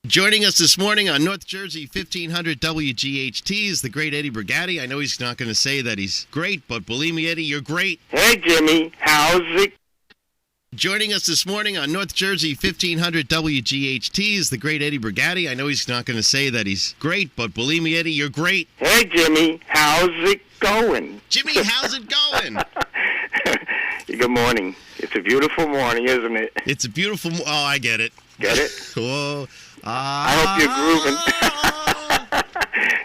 Joining us this morning on North Jersey 1500 WGHT is the great Eddie Bragati. I know he's not going to say that he's great, but believe me, Eddie, you're great. Hey, Jimmy. How's it? Joining us this morning on North Jersey 1500 WGHT is the great Eddie Bragati. I know he's not going to say that he's great, but believe me, Eddie, you're great. Hey, Jimmy. How's it going? Jimmy, how's it going? Good morning. It's a beautiful morning, isn't it? It's a beautiful... Oh, I get it. Get it? Whoa. I hope you're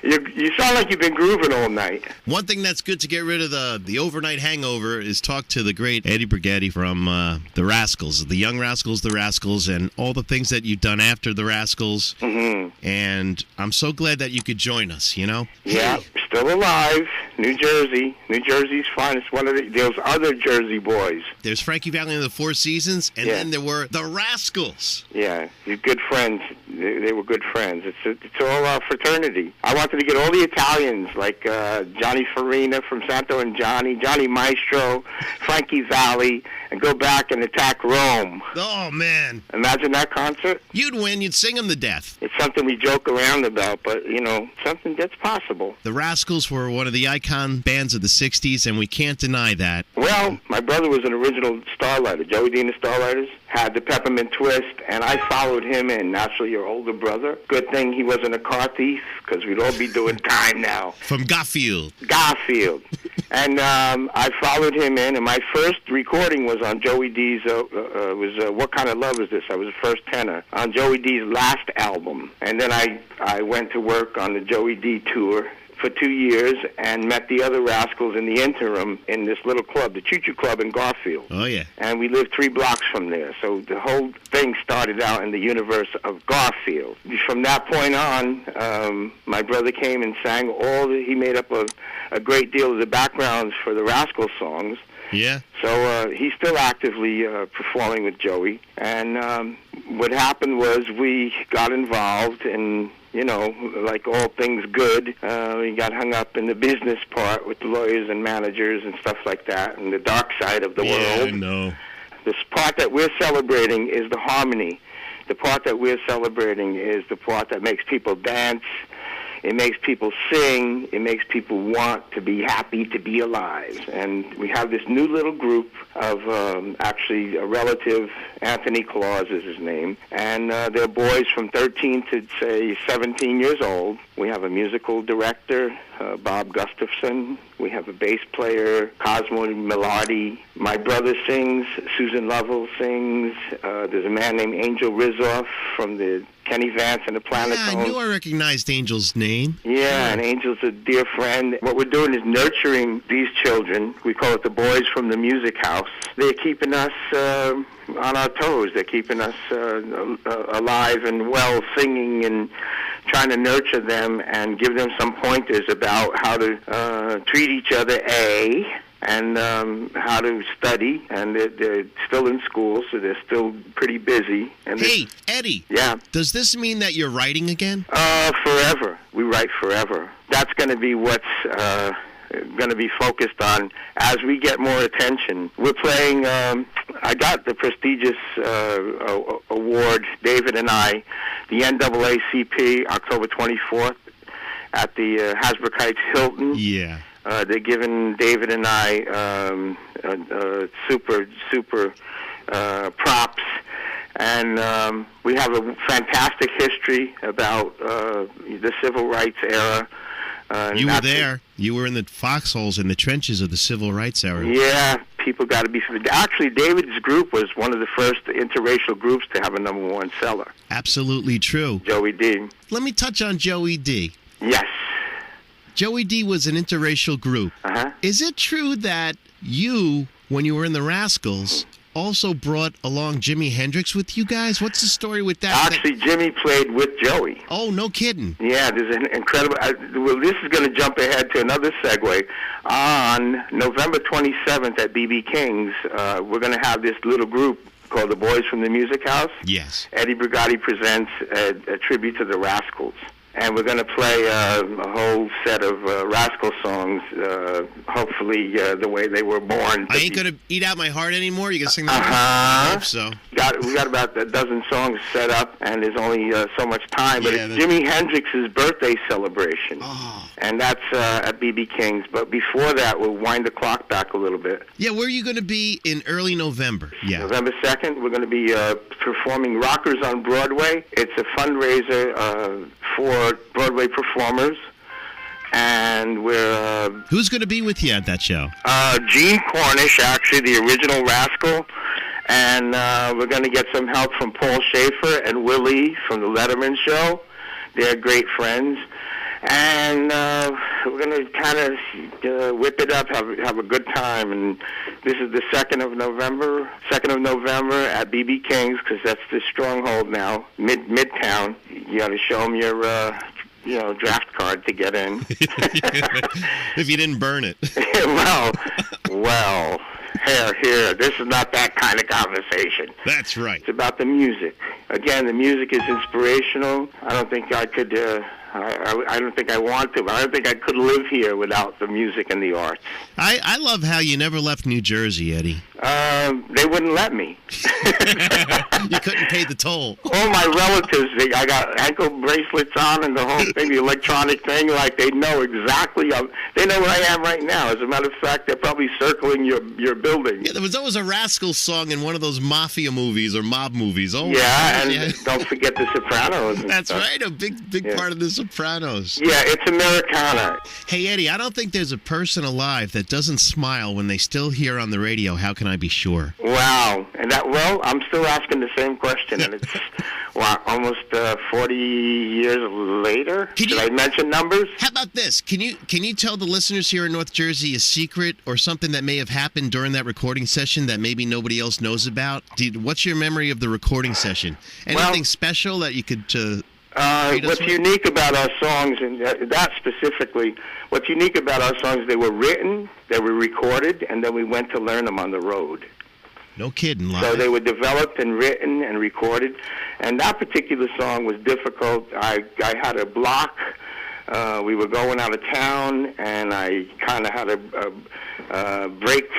grooving. You sound like you've been grooving all night. One thing that's good to get rid of the overnight hangover is talk to the great Eddie Bragati from the Rascals, the Young Rascals, the Rascals, and all the things that you've done after the Rascals. Mm-hmm. And I'm so glad that you could join us, you know? Yeah, still alive. New Jersey. New Jersey's finest. One of those other Jersey boys. There's Frankie Vallie in the Four Seasons, and then there were the Rascals. Yeah, you're good friends. They were good friends. It's all our fraternity. I wanted to get all the Italians, like Johnny Farina from Santo and Johnny Maestro, Frankie Vallie, and go back and attack Rome. Oh, man. Imagine that concert. You'd win. You'd sing them to death. It's something we joke around about, but, something that's possible. The Rascals were one of the icon bands of the 60s, and we can't deny that. Well, my brother was an original Starlighter. Joey Dee The Starlighters had the Peppermint Twist, and I followed him in. Naturally, your older brother. Good thing he wasn't a car thief, because we'd all be doing time now. From Garfield. And I followed him in, and my first recording was on Joey Dee's, What Kind of Love Is This? I was the first tenor on Joey Dee's last album. And then I went to work on the Joey Dee tour for 2 years and met the other Rascals in the interim in this little club, the Choo Choo Club in Garfield. Oh, yeah. And we lived 3 blocks from there. So the whole thing started out in the universe of Garfield. From that point on, my brother came and sang he made up a great deal of the backgrounds for the Rascal songs. Yeah. So he's still actively performing with Joey. And what happened was we got involved in, like all things good, we got hung up in the business part with the lawyers and managers and stuff like that, and the dark side of the world. Yeah, I know. This part that we're celebrating is the harmony. The part that we're celebrating is the part that makes people dance. It makes people sing. It makes people want to be happy to be alive. And we have this new little group of actually a relative, Anthony Claus is his name, and they're boys from 13 to, say, 17 years old. We have a musical director, Bob Gustafson. We have a bass player, Cosmo Milardi. My brother sings. Susan Lovell sings. There's a man named Angel Rizzoff from the Kenny Vance and the Planetones. Yeah, I knew I recognized Angel's name. Yeah, and Angel's a dear friend. What we're doing is nurturing these children. We call it the boys from the music house. They're keeping us on our toes. They're keeping us alive and well, singing and trying to nurture them and give them some pointers about how to treat each other, and how to study. And they're still in school, so they're still pretty busy. And hey, Eddie. Yeah. Does this mean that you're writing again? Forever. We write forever. That's going to be what's going to be focused on as we get more attention. We're playing, I got the prestigious award, David and I, the NAACP, October 24th, at the Hasbrook Heights Hilton. Yeah. They're giving David and I super props. And we have a fantastic history about the civil rights era. You were there. You were in the foxholes in the trenches of the civil rights era. Yeah, people got to be... Actually, David's group was one of the first interracial groups to have a #1 seller. Absolutely true. Joey Dee. Let me touch on Joey Dee. Yes. Joey Dee was an interracial group. Uh-huh. Is it true that you, when you were in the Rascals, also brought along Jimi Hendrix with you guys? What's the story with that? Actually, Jimmy played with Joey. Oh, no kidding. Yeah, there's an incredible... well, this is going to jump ahead to another segue. On November 27th at B.B. King's, we're going to have this little group called the Boys from the Music House. Yes. Eddie Bragati presents a tribute to the Rascals. and we're going to play a whole set of Rascal songs, hopefully the way they were born. I ain't going to eat out my heart anymore? You going to sing that? I hope so. We got about a dozen songs set up, and there's only so much time. But it's Jimi Hendrix's birthday celebration, and that's at B.B. King's. But before that, we'll wind the clock back a little bit. Yeah, where are you going to be in early November? Yeah, November 2nd, we're going to be performing Rockers on Broadway. It's a fundraiser for Broadway performers. And we're... Who's going to be with you at that show? Gene Cornish, actually, the original Rascal. And we're going to get some help from Paul Schaefer and Willie from the Letterman Show. They're great friends. And we're going to kind of whip it up, have a good time. And this is the 2nd of November at B.B. King's, because that's the stronghold now, Midtown. You got to show them your draft card to get in. If you didn't burn it. well, here, this is not that kind of conversation. That's right. It's about the music. Again, the music is inspirational. I don't think I could... I don't think I want to, but I don't think I could live here without the music and the arts. I love how you never left New Jersey, Eddie. They wouldn't let me. You couldn't pay the toll. All my relatives, I got ankle bracelets on and the whole thing, the electronic thing, like they know exactly. They know where I am right now. As a matter of fact, they're probably circling your building. Yeah, there was always a Rascals song in one of those mafia movies or mob movies. Oh, yeah, and don't forget The Sopranos. That's right, a big part of The Sopranos. Yeah, it's Americana. Hey, Eddie, I don't think there's a person alive that doesn't smile when they still hear on the radio, "How can I be sure?" Wow. And I'm still asking the same question, and it's almost 40 years later. Did I mention numbers? How about this? Can you tell the listeners here in North Jersey a secret or something that may have happened during that recording session that maybe nobody else knows about? What's your memory of the recording session? Anything special that you could... what's unique about our songs, and that specifically, what's unique about our songs, they were written, they were recorded, and then we went to learn them on the road. No kidding, live. So they were developed and written and recorded, and that particular song was difficult. I had a block. We were going out of town, and I kind of had a break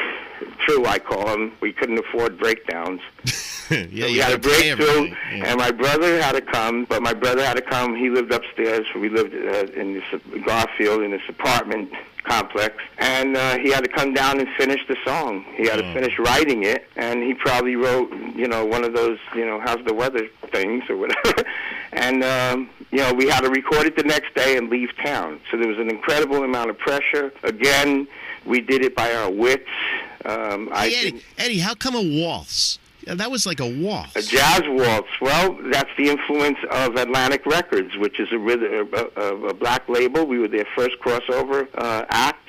through, I call them. We couldn't afford breakdowns. Yeah, so we had a breakthrough, and my brother had to come, he lived upstairs. We lived in this Garfield in this apartment complex, and he had to come down and finish the song. He had to finish writing it, and he probably wrote, one of those, how's the weather things or whatever. And, we had to record it the next day and leave town. So there was an incredible amount of pressure. Again, we did it by our wits. Eddie, how come a waltz? That was like a waltz. A jazz waltz. Well, that's the influence of Atlantic Records, which is a black label. We were their first crossover act.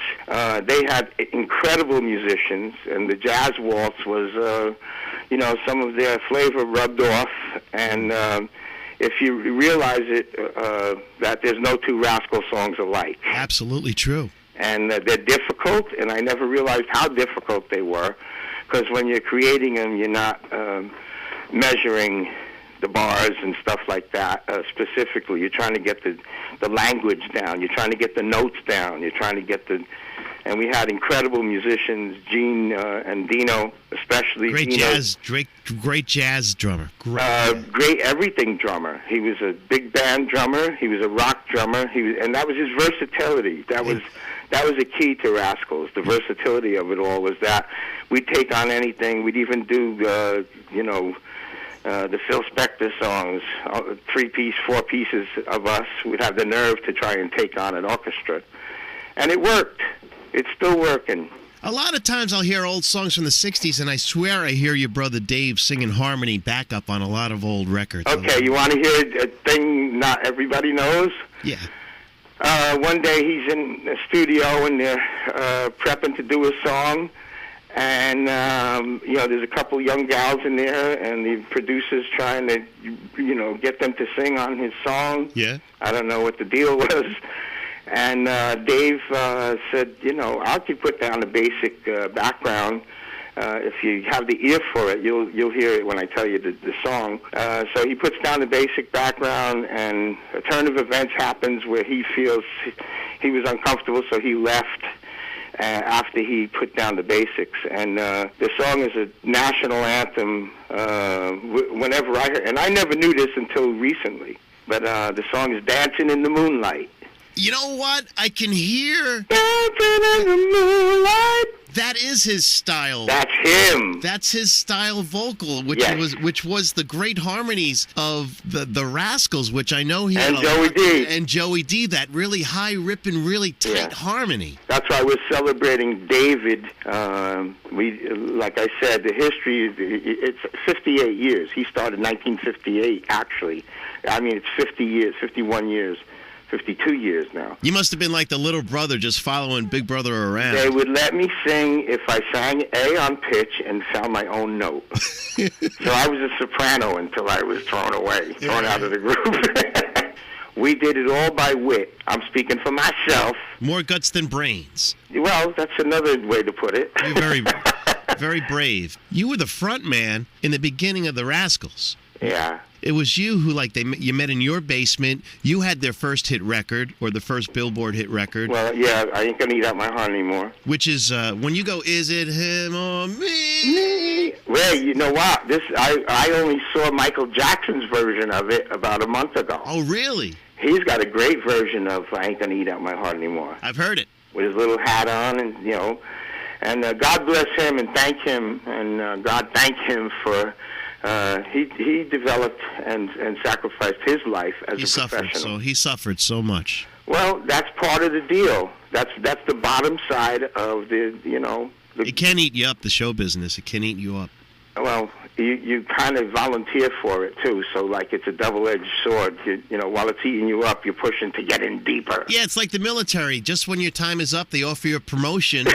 They had incredible musicians, and the jazz waltz was, some of their flavor rubbed off. And if you realize it, that there's no two Rascal songs alike. Absolutely true. And they're difficult, and I never realized how difficult they were. Because when you're creating them, you're not measuring the bars and stuff like that specifically. You're trying to get the language down. You're trying to get the notes down. You're trying to get and we had incredible musicians, Gene and Dino, especially. Great jazz drummer. Great everything drummer. He was a big band drummer. He was a rock drummer. And that was his versatility. That was a key to Rascals. The versatility of it all was that we'd take on anything. We'd even do, the Phil Spector songs, 3-piece, 4 pieces of us. We'd have the nerve to try and take on an orchestra. And it worked. It's still working. A lot of times I'll hear old songs from the 60s, and I swear I hear your brother Dave singing harmony backup on a lot of old records. Okay, you want to hear a thing not everybody knows? Yeah. One day he's in the studio, and they're prepping to do a song, and there's a couple young gals in there, and the producer's trying to get them to sing on his song. Yeah. I don't know what the deal was. And Dave said, I could put down a basic background, if you have the ear for it, you'll hear it when I tell you the song. So he puts down the basic background, and a turn of events happens where he feels he was uncomfortable, so he left after he put down the basics. And the song is a national anthem whenever I hear, and I never knew this until recently, but the song is Dancing in the Moonlight. You know what? I can hear... Dancing in the moonlight. That is his style. That's him. That's his style vocal, which was the great harmonies of the Rascals, which I know he and had Joey Dee. And Joey Dee, that really high ripping, really tight harmony. That's why we're celebrating David. Like I said, the history, it's 58 years. He started in 1958, actually. I mean, it's 50 years, 51 years. 52 years now. You must have been like the little brother just following Big Brother around. They would let me sing if I sang A on pitch and found my own note. So I was a soprano until I was thrown out of the group. We did it all by wit. I'm speaking for myself. More guts than brains. Well, that's another way to put it. You're very, very brave. You were the front man in the beginning of the Rascals. Yeah. It was you who, you met in your basement. You had their first hit record, or the first Billboard hit record. Well, yeah, I ain't gonna eat out my heart anymore. Which is, when you go, is it him or me? Well, you know what? I only saw Michael Jackson's version of it about a month ago. Oh, really? He's got a great version of I Ain't Gonna Eat Out My Heart Anymore. I've heard it. With his little hat on, and, you know. And God bless him and thank him, and God thank him for... He developed and sacrificed his life as a professional. He suffered so much. Well, that's part of the deal. That's the bottom side of the, you know. It can eat you up, the show business. It can eat you up. Well, you kind of volunteer for it, too. So, it's a double-edged sword. You know, while it's eating you up, you're pushing to get in deeper. Yeah, it's like the military. Just when your time is up, they offer you a promotion.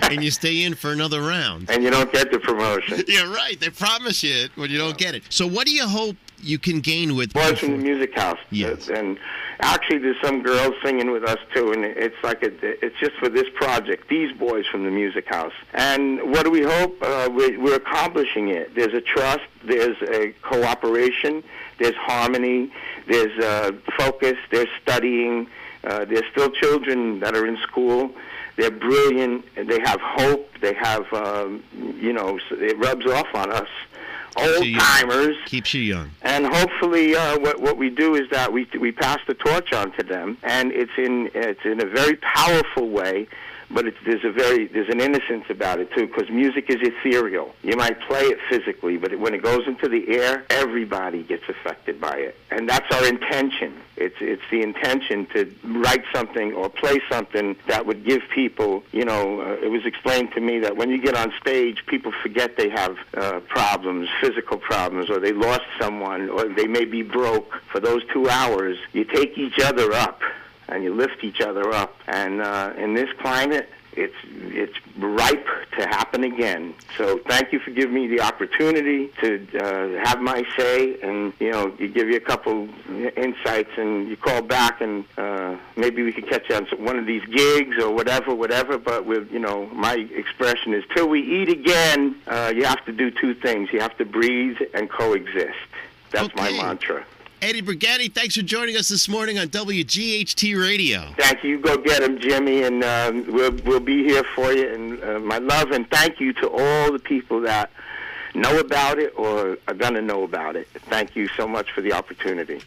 And you stay in for another round. And you don't get the promotion. Yeah, right. They promise you it when you don't get it. So what do you hope you can gain with... Boys from the Music House. Yes. And actually there's some girls singing with us, too. And it's it's just for this project, these boys from the Music House. And what do we hope? We're accomplishing it. There's a trust. There's a cooperation. There's harmony. There's focus. There's studying. There's still children that are in school. They're brilliant. They have hope. They have, it rubs off on us. Old-timers. Keeps you young. And hopefully what we do is that we pass the torch on to them, and it's in a very powerful way. But there's an innocence about it, too, because music is ethereal. You might play it physically, but when it goes into the air, everybody gets affected by it. And that's our intention. It's the intention to write something or play something that would give people, it was explained to me that when you get on stage, people forget they have problems, physical problems, or they lost someone, or they may be broke. For those 2 hours, you take each other up. And you lift each other up. And in this climate, it's ripe to happen again. So thank you for giving me the opportunity to have my say, and you give you a couple insights, and you call back, and maybe we could catch you on one of these gigs or whatever. But my expression is, till we eat again, you have to do two things: you have to breathe and coexist. That's my mantra. Eddie Bragati, thanks for joining us this morning on WGHT Radio. Thank you. Go get him, Jimmy, and we'll be here for you. And my love and thank you to all the people that know about it or are going to know about it. Thank you so much for the opportunity.